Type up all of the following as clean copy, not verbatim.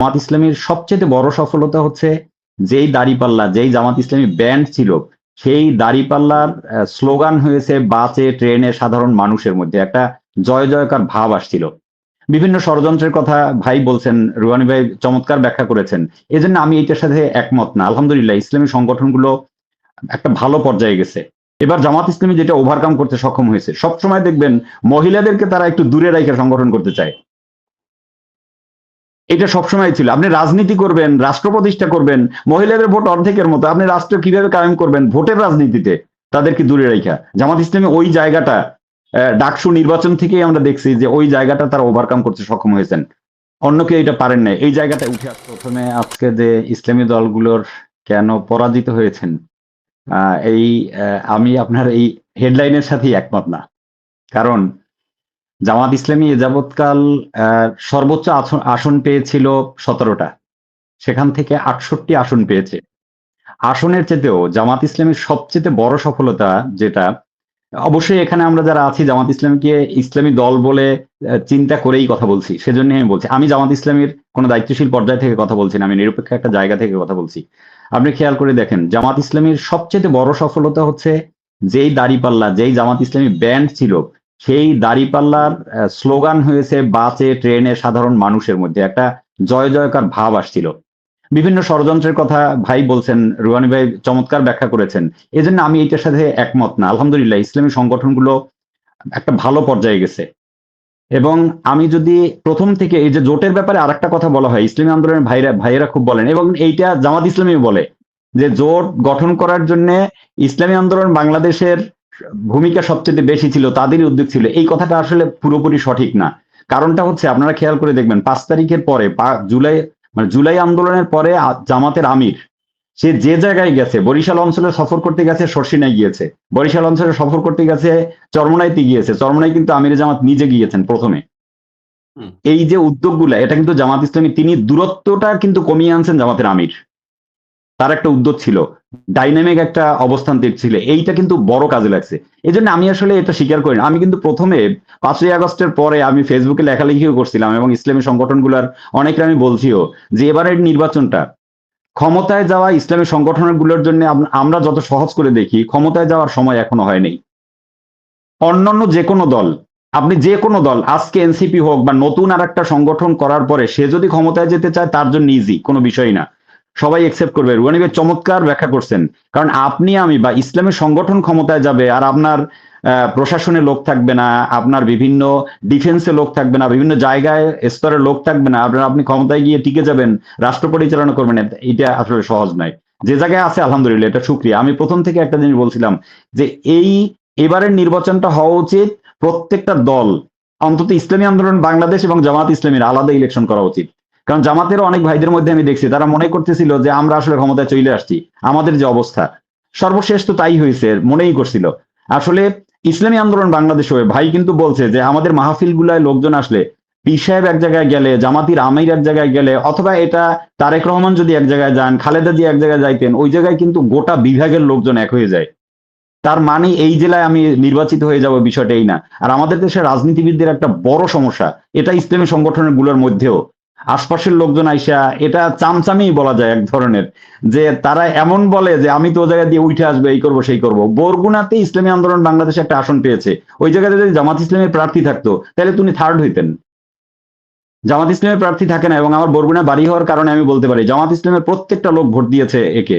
জামাত ইসলামীর সবচেয়ে বড় সফলতা হচ্ছে যেই দাঁড়িপাল্লা, যেই জামাত ইসলামী ব্যান্ড ছিল, সেই দাঁড়িপাল্লার স্লোগান হয়েছে বাসে, ট্রেনে সাধারণ মানুষের মধ্যে একটা জয় জয়কার ভাব আসছিল। বিভিন্ন ষড়যন্ত্রের কথা ভাই বলছেন, রুহানী ভাই চমৎকার ব্যাখ্যা করেছেন। এজন্য আমি এইটার সাথে একমত না। আলহামদুলিল্লাহ ইসলামী সংগঠনগুলো একটা ভালো পর্যায়ে গেছে। এবার জামাত ইসলামী যেটা ওভারকাম করতে সক্ষম হয়েছে, সবসময় দেখবেন মহিলাদেরকে তারা একটু দূরে রাইখা সংগঠন করতে চায়। এটা সবসময় ছিল। আপনি রাজনীতি করবেন, রাষ্ট্র প্রতিষ্ঠা করবেন, মহিলাদের ভোট অর্ধেকের মতো। আপনি রাষ্ট্র কিভাবে কায়েম করবেন? ভোটের রাজনীতিতে তাদেরকে দূরে রাইখা। জামাত ইসলামী ওই জায়গাটা ডাকসু নির্বাচন থেকেই আমরা দেখছি যে ওই জায়গাটা তারা ওভারকাম করতে সক্ষম হয়েছেন। অন্য কেউ এটা পারেন নাই। এই জায়গাটায় উঠে আসতে প্রথমে আজকে যে ইসলামী দলগুলোর কেন পরাজিত হয়েছেন, এই আমি আপনার এই হেডলাইনের সাথেই একমত না। কারণ জামাত ইসলামী এ যাবৎকাল সর্বোচ্চ আসন পেয়েছিল ১৭টা, সেখান থেকে ৬৮ আসন পেয়েছে। আসনের চেয়েতেও জামাত ইসলামীর সবচেয়ে বড় সফলতা যেটা, অবশ্যই এখানে আমরা যারা আছি জামাত ইসলামীকে ইসলামী দল বলে চিন্তা করেই কথা বলছি, সেজন্যই আমি বলছি। আমি জামাত ইসলামীর কোনো দায়িত্বশীল পর্যায় থেকে কথা বলছি না, আমি নিরপেক্ষ একটা জায়গা থেকে কথা বলছি। আপনি খেয়াল করে দেখেন, জামাত ইসলামীর সবচেয়ে বড় সফলতা হচ্ছে যেই দাঁড়িপাল্লা, যেই জামাত ইসলামী ব্যান্ড ছিল, সেই দাঁড়িপাল্লার স্লোগান হয়েছে বাসে, ট্রেনে সাধারণ মানুষের মধ্যে একটা জয় জয়কার ভাব আসছিল। বিভিন্ন ষড়যন্ত্রের কথা ভাই বলছেন, রুহানী ভাই চমৎকার ব্যাখ্যা করেছেন। এজন্য আমি এইটার সাথে একমত না। আলহামদুলিল্লাহ ইসলামী সংগঠনগুলো একটা ভালো পর্যায়ে গেছে। এবং আমি যদি প্রথম থেকে এই যে জোটের ব্যাপারে আরেকটা কথা বলা হয়, ইসলামী আন্দোলনের ভাইয়েরা খুব বলেন, এবং এইটা জামাত ইসলামী বলে যে জোট গঠন করার জন্য ইসলামী আন্দোলন বাংলাদেশের ভূমিকা সবচেয়ে বেশি ছিল, তাদেরই উদ্যোগ ছিল। এই কথাটা আসলে পুরোপুরি সঠিক না। কারণটা হচ্ছে আপনারা খেয়াল করে দেখবেন ৫ তারিখের পরে জুলাই, মানে জুলাই আন্দোলনের পরে জামাতের আমির সে যে জায়গায় গেছে, বরিশাল অঞ্চলে সফর করতে গেছে, শর্ষিনায় গিয়েছে, বরিশাল অঞ্চলে সফর করতে গেছে, চরমোনাইতে গিয়েছে, চরমোনাই কিন্তু আমিরে জামাত নিজে গিয়েছেন প্রথমে। এই যে উদ্যোগগুলা, এটা কিন্তু জামাত ইসলামী, তিনি দূরত্বটা কিন্তু কমিয়ে আনছেন জামাতের আমির। তার একটা উদ্যোগ ছিল, ডাইনামিক একটা অবস্থান ছিল, এইটা কিন্তু বড় কাজে লাগছে। এই জন্য আমি আসলে এটা স্বীকার করি না। আমি কিন্তু প্রথমে ৫ই আগস্টের পরে আমি ফেসবুকে লেখালেখিও করছিলাম এবং ইসলামী সংগঠনগুলোর অনেকটা আমি বলছিও যে এবারের নির্বাচনটা ক্ষমতায় যাওয়া ইসলামী সংগঠনগুলোর জন্য আমরা যত সহজ করে দেখি, ক্ষমতায় যাওয়ার সময় এখনো হয়নি। অন্যান্য যে কোনো দল, আপনি যে কোনো দল, আজকে এনসিপি হোক বা নতুন আর একটা সংগঠন করার পরে সে যদি ক্ষমতায় যেতে চায় তার জন্য ইজি, কোনো বিষয় না, সবাই একসেপ্ট করবে। রুহানী ভাই চমৎকার ব্যাখ্যা করছেন। কারণ আপনি আমি বা ইসলামী সংগঠন ক্ষমতায় যাবে আর আপনার প্রশাসনে লোক থাকবে না, আপনার বিভিন্ন ডিফেন্সে লোক থাকবে না, বিভিন্ন জায়গায় স্তরে লোক থাকবে না, আপনি ক্ষমতায় গিয়ে টিকে যাবেন, রাষ্ট্র পরিচালনা করবেন, এটা আসলে সহজ নয়। যে জায়গায় আছে আলহামদুলিল্লাহ, এটা শুকরিয়া। আমি প্রথম থেকে একটা জিনিস বলছিলাম যে এবারের নির্বাচনটা হওয়া উচিত প্রত্যেকটা দল, অন্তত ইসলামী আন্দোলন বাংলাদেশ এবং জামাত ইসলামীর আলাদা ইলেকশন করা উচিত। কারণ জামাতের অনেক ভাইদের মধ্যে আমি দেখছি তারা মনে করতেছিল যে আমরা আসলে ক্ষমতায় চলে আসছি, আমাদের যে অবস্থা সর্বশেষ তো তাই হয়েছে, মনেই করছিল। আসলে ইসলামী আন্দোলন বাংলাদেশ হয়ে ভাই কিন্তু বলছে যে আমাদের মাহফিল গুলায় লোকজন আসলে, পীর সাহেব এক জায়গায় গেলে, জামাতির আমির এক জায়গায় গেলে, অথবা এটা তারেক রহমান যদি এক জায়গায় যান, খালেদা জিয়া এক জায়গায় যাইতেন, ওই জায়গায় কিন্তু গোটা বিভাগের লোকজন এক হয়ে যায়। তার মানে এই জেলায় আমি নির্বাচিত হয়ে যাব, বিষয়টা এই না। আর আমাদের দেশের রাজনীতিবিদদের একটা বড় সমস্যা, এটা ইসলামী সংগঠনের গুলোর মধ্যেও আশপাশের লোকজন আইসা, এটা চামচামি বলা যায় এক ধরনের, যে তারা এমন বলে যে আমি তো ও জায়গা দিয়ে উঠে আসবে, এই করবো সেই করবো। বরগুনাতে ইসলামী আন্দোলন বাংলাদেশে একটা আসন পেয়েছে, ওই জায়গাতে যদি জামাত ইসলামের প্রার্থী থাকতো তাহলে তিনি থার্ড হইতেন। জামাত ইসলামের প্রার্থী থাকে না, এবং আমার বরগুনা বাড়ি হওয়ার কারণে আমি বলতে পারি জামাত ইসলামের প্রত্যেকটা লোক ভোট দিয়েছে একে,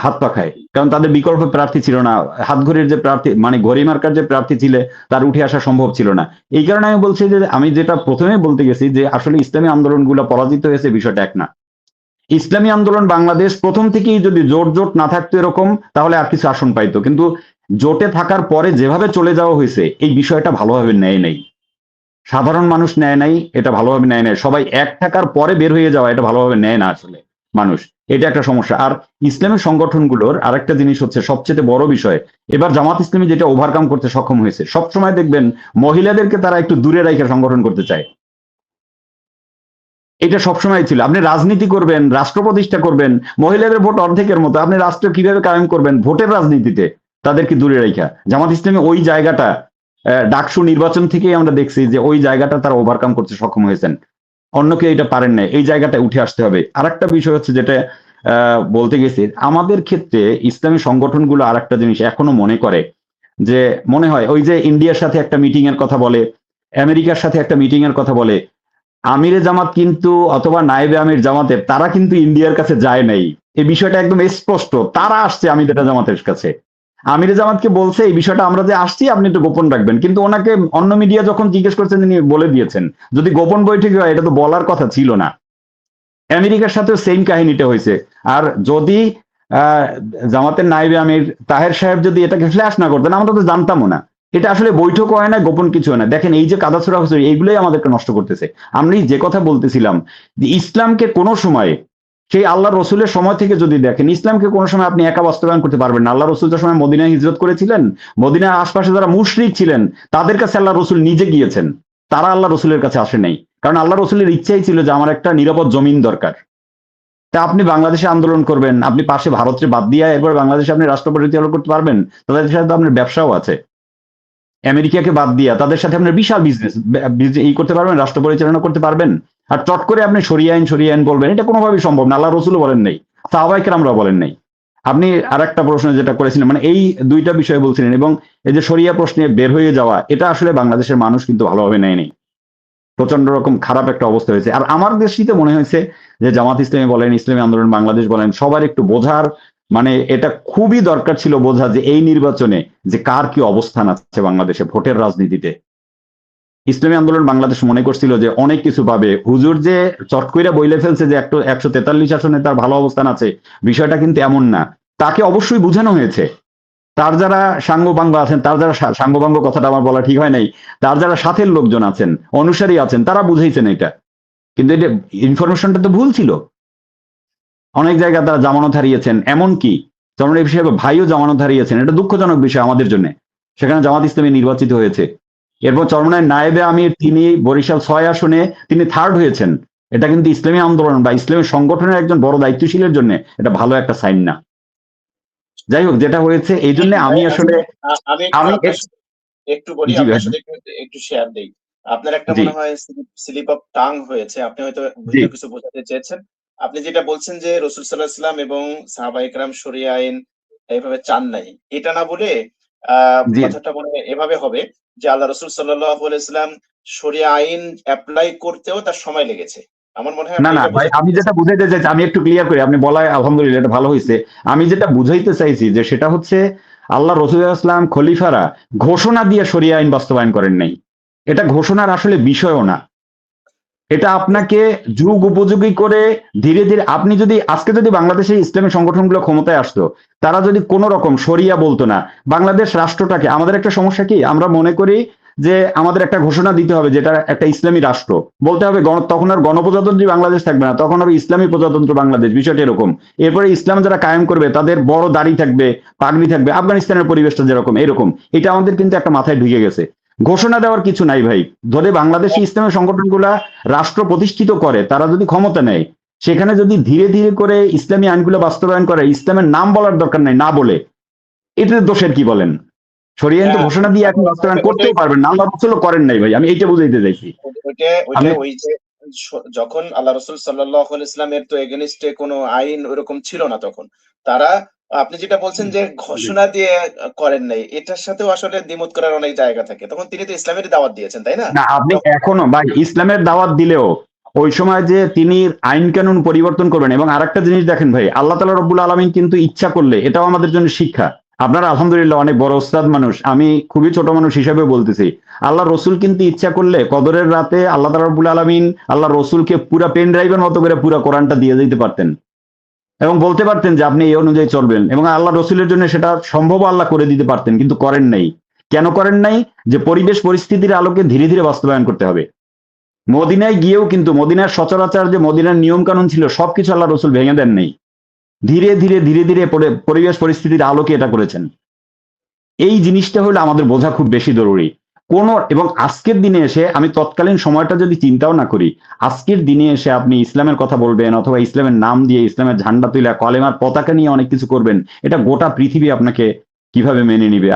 হাত পাখায়। কারণ তাদের বিকল্প প্রার্থী ছিল না, হাত ঘড়ির যে প্রার্থী, মানে ঘড়ি মার্কার যে প্রার্থী ছিল, তার উঠে আসা সম্ভব ছিল না। এই কারণে আমি বলছি যে আমি যেটা প্রথমে বলতে গেছি যে আসলে ইসলামী আন্দোলনগুলো পরাজিত হয়েছে, বিষয়টা এক না। ইসলামী আন্দোলন বাংলাদেশ প্রথম থেকেই যদি জোট না থাকতো এরকম, তাহলে আর কিছু আসন পাইতো। কিন্তু জোটে থাকার পরে যেভাবে চলে যাওয়া হয়েছে, এই বিষয়টা ভালোভাবে নেয় নাই, সাধারণ মানুষ নেয় নাই, এটা ভালোভাবে নেয় নাই। সবাই এক থাকার পরে বের হয়ে যাওয়া, এটা ভালোভাবে নেয় না আসলে মানুষ। এটা একটা সমস্যা। আর ইসলামী সংগঠনগুলোর আরেকটা জিনিস হচ্ছে সবচেয়ে বড় বিষয়, এবার জামাত ইসলামী যেটা ওভারকাম করতে সক্ষম হয়েছে, সবসময় দেখবেন মহিলাদেরকে তারা একটু দূরে রেখে সংগঠন করতে চায়। এটা সবসময় ছিল। আপনি রাজনীতি করবেন, রাষ্ট্র প্রতিষ্ঠা করবেন, মহিলাদের ভোট অর্ধেকের মতো, আপনি রাষ্ট্র কিভাবে কায়েম করবেন? ভোটের রাজনীতিতে তাদেরকে দূরে রাখা। জামাত ইসলামী ওই জায়গাটা ডাকসু নির্বাচন থেকেই আমরা দেখছি যে ওই জায়গাটা তারা ওভারকাম করতে সক্ষম হয়েছেন। অন্য কেউ এটা পারেন না, এই জায়গাটা উঠে আসতে হবে। আরেকটা বিষয় হচ্ছে যেটা বলতে গেছি, আমাদের ক্ষেত্রে ইসলামী সংগঠনগুলো আরেকটা জিনিস এখনো মনে করে যে, মনে হয় ওই যে ইন্ডিয়ার সাথে একটা মিটিং এর কথা বলে, আমেরিকার সাথে একটা মিটিং এর কথা বলে, আমিরে জামাত কিন্তু অথবা নায়েবে আমির জামাতের তারা কিন্তু ইন্ডিয়ার কাছে যায় নাই। এই বিষয়টা একদম স্পষ্ট, তারা আসছে আমিরে জামাতের কাছে, আমিরে জামাতকে বলছে এই বিষয়টা আমরা যে আসছি আপনি একটু গোপন রাখবেন, কিন্তু ওনাকে অন্য মিডিয়া যখন জিজ্ঞেস করছেন তিনি বলে দিয়েছেন। যদি গোপন বৈঠক হয় এটা তো বলার কথা ছিল না। আমেরিকার সাথেও সেম কাহিনীটা হয়েছে। আর যদি আহ জামাতের নায়েবে আমির তাহের সাহেব যদি এটাকে ফ্ল্যাশ না করতেন আমরা তো জানতামও না। এটা আসলে বৈঠক হয় না, গোপন কিছু হয় না। দেখেন এই যে কাদা ছোড়া হচ্ছে এইগুলোই আমাদেরকে নষ্ট করতেছে। আমি যে কথা বলতেছিলাম যে ইসলামকে কোনো সময় সেই আল্লাহ রসুলের সময় থেকে যদি দেখেন, ইসলামকে কোনো সময় আপনি একা বাস্তবায়ন করতে পারবেন না। আল্লাহ রসুল যে সময় মদিনায় হিজরত করেছিলেন, মদিনার আশপাশে যারা মুশরিক ছিলেন তাদের কাছে আল্লাহ রসুল নিজে গিয়েছেন, তারা আল্লাহ রসুলের কাছে আসে নাই। কারণ আল্লাহ রসুলের ইচ্ছাই ছিল যে আমার একটা নিরাপদ জমিন দরকার। তা আপনি বাংলাদেশে আন্দোলন করবেন, আপনি পাশে ভারতকে বাদ দিয়ে এরপর বাংলাদেশে আপনি রাষ্ট্র পরিচালনা করতে পারবেন? তাদের সাথে তো আপনার ব্যবসাও আছে। আমেরিকাকে বাদ দিয়া তাদের সাথে আপনার বিশাল বিজনেস ই করতে পারবেন, রাষ্ট্র পরিচালনা করতে পারবেন? আর চট করে আপনি সরিয়ে আইন বলবেন, এটা কোনোভাবেই সম্ভব না। আল্লাহ রসুলও বলেন নাই, সাহাবায়ে কেরামরাও বলেন নাই। আপনি আরেকটা প্রশ্ন যেটা করেছিলেন, মানে এই দুইটা বিষয় বলছিলেন, এবং এই যে শরিয়া প্রশ্নে বের হয়ে যাওয়া, এটা আসলে বাংলাদেশের মানুষ কিন্তু ভালোভাবে নেয়নি। প্রচন্ড রকম খারাপ একটা অবস্থা হয়েছে। আর আমার দৃষ্টিতে মনে হয়েছে যে জামাত ইসলামী বলেন, ইসলামী আন্দোলন বাংলাদেশ বলেন, সবার একটু বোঝার, মানে এটা খুবই দরকার ছিল বোঝা যে এই নির্বাচনে যে কার কি অবস্থান আছে বাংলাদেশে ভোটের রাজনীতিতে। ইসলামী আন্দোলন বাংলাদেশ মনে করছিল যে অনেক কিছু পাবে। হুজুর যে চট কইরা বইলে ফেলছে যে 143 আসনে তার ভালো অবস্থান আছে, বিষয়টা কিন্তু এমন না। তাকে অবশ্যই বুঝানো হয়েছে। তার যারা সাঙ্গপাঙ্গ আছেন, তার যারা সাঙ্গপাঙ্গ কথাটা আমার বলা ঠিক হয় নাই, তার যারা সাথের লোকজন আছেন, অনুসারী আছেন, তারা বুঝাইছেন এটা। কিন্তু এটা ইনফরমেশনটা তো ভুল ছিল। অনেক জায়গায় তারা জামানত হারিয়েছেন, এমনকি চরমনাই হিসেবে ভাইও জামানত হারিয়েছেন। এটা দুঃখজনক বিষয় আমাদের জন্য। সেখানে জামাত ইসলামী নির্বাচিত হয়েছে। এরপর চরমনায় নায়েবে আমির তিনি বরিশাল 6 আসনে তিনি থার্ড হয়েছেন। এটা কিন্তু ইসলামী আন্দোলন বা ইসলামী সংগঠনের একজন বড় দায়িত্বশীলের জন্য এটা ভালো একটা সাইন না। যাই হোক, যেটা হয়েছে এই জন্য আমি আসলে আমি আমি একটু বলি, জি ভাই, আপনার সাথে একটু শেয়ার দেই। আপনার একটা জি মনে হয় স্লিপ অফ টাং হয়েছে, আপনি হয়তো জি ভিন্ন কিছু বোঝাতে চেয়েছেন। আপনি যেটা বলছেন যে রসুল সাল্লাহ সাল্লাম এবং সাহাবায়ে কেরাম শরিয়া আইন এইভাবে চান নাই, এটা না বলে জি কথাটা মনে হয় এভাবে হবে যে আল্লাহ রসুল সাল্লাল্লাহু আলাইহি সাল্লাম শরিয়া আইন অ্যাপ্লাই করতেও তার সময় লেগেছে। আমার মনে হয় না আপনি না এটা ভাই, বোঝাতে আমি যেটা চেয়েছেন। বুঝাইতে চাইছি আমি একটু ক্লিয়ার করি, আপনি বলায় আলহামদুলিল্লাহ এটা ভালো হয়েছে। আমি যেটা বুঝাইতে চাইছি যে সেটা হচ্ছে আল্লাহ রসুল ইসলাম খলিফারা ঘোষণা দিয়ে শরিয়া আইন বাস্তবায়ন করেন নাই। এটা ঘোষণার আসলে বিষয়ও না। এটা আপনাকে যুগ উপযোগী করে ধীরে ধীরে, আপনি যদি আজকে যদি বাংলাদেশের ইসলামী সংগঠনগুলো ক্ষমতায় আসতো, তারা যদি কোন রকম শরিয়া বলতো না, বাংলাদেশ রাষ্ট্রটাকে, আমাদের একটা সমস্যা কি, আমরা মনে করি যে আমাদের একটা ঘোষণা দিতে হবে যেটা একটা ইসলামী রাষ্ট্র, বলতে হবে তখন আর গণপ্রজাতন্ত্রী বাংলাদেশ থাকবে না, তখন হবে ইসলামী প্রজাতন্ত্র বাংলাদেশ, বিষয়টা এরকম। এরপরে ইসলাম যারা কায়েম করবে তাদের বড় দাড়ি থাকবে, পাগড়ি থাকবে, আফগানিস্তানের পরিবেশটা যেরকম এরকম। এটা আমাদের কিন্তু একটা মাথায় ঢুকে গেছে। ঘোষণা দেওয়ার কিছু নাই ভাই। ধরে বাংলাদেশি ইসলামী সংগঠনগুলা রাষ্ট্র প্রতিষ্ঠিত করে, তারা যদি ক্ষমতা নেয়, সেখানে যদি ধীরে ধীরে করে ইসলামী আইনগুলো বাস্তবায়ন করে, ইসলামের নাম বলার দরকার নাই, না বলে এটার দোষের কি বলেন? শরিয়া আইন তো ঘোষণা দিয়ে এখন বাস্তবায়ন করতেও পারবেন না, আল্লাহ রাসূলও করেন নাই ভাই, আমি এইটা বুঝাইতে চাইছি। আমি ওই যে যখন আল্লাহ রসুল সাল্লাল্লাহু আলাইহি ইসলামের তো এগেনিস্টে কোনো আইন ওরকম ছিল না তখন। তারা, আপনি যেটা বলছেন যে ঘোষণা দিয়ে করেন নাই, এটার সাথেও আসলে দ্বিমত করার অনেক জায়গা থাকে। তখন তিনি তো ইসলামের দাওয়াত দিয়েছেন, তাই না? না, আপনি এখনো ভাই ইসলামের দাওয়াত দিলেও ওই সময় যে তিনি আইন কানুন পরিবর্তন করবেন। এবং আরেকটা জিনিস দেখেন ভাই, আল্লাহ তাআলা রব্বুল আলামিন কিন্তু ইচ্ছা করলে, এটাও আমাদের জন্য শিক্ষা। আপনারা আলহামদুলিল্লাহ অনেক বড় ওস্তাদ মানুষ, আমি খুবই ছোট মানুষ হিসেবে বলতেছি, আল্লাহ রসুল কিন্তু ইচ্ছা করলে কদরের রাতে আল্লাহ তাআলা রব্বুল আলামিন আল্লাহ রসুলকে পুরা পেন ড্রাইভের মতো করে পুরা কোরআনটা দিয়ে দিতে পারতেন এবং বলতে পারতেন যে আপনি এই অনুযায়ী চলবেন, এবং আল্লাহ রসুলের জন্য সেটা সম্ভব আল্লাহ করে দিতে পারতেন, কিন্তু করেন নাই। কেন করেন নাই? যে পরিবেশ পরিস্থিতির আলোকে ধীরে ধীরে বাস্তবায়ন করতে হবে। মদিনায় গিয়েও কিন্তু মদিনার সচরাচর যে মদিনার নিয়ম কানুন ছিল সবকিছু আল্লাহ রসুল ভেঙে দেন নাই, ধীরে ধীরে পরিবেশ পরিস্থিতির আলোকে এটা করেছেন। এই জিনিসটা হলো আমাদের বোঝা খুব বেশি জরুরি। এবং আজকের দিনে এসে আমি তৎকালীন সময়টা যদি চিন্তাও না করি, আজকের দিনে এসে আপনি ইসলামের কথা বলবেন অথবা ইসলামের নাম দিয়ে ইসলামের ঝান্ডা তুলে কলেমার পতাকা নিয়ে অনেক কিছু করবেন, এটা গোটা পৃথিবী আপনাকে কিভাবে মেনে নিবে?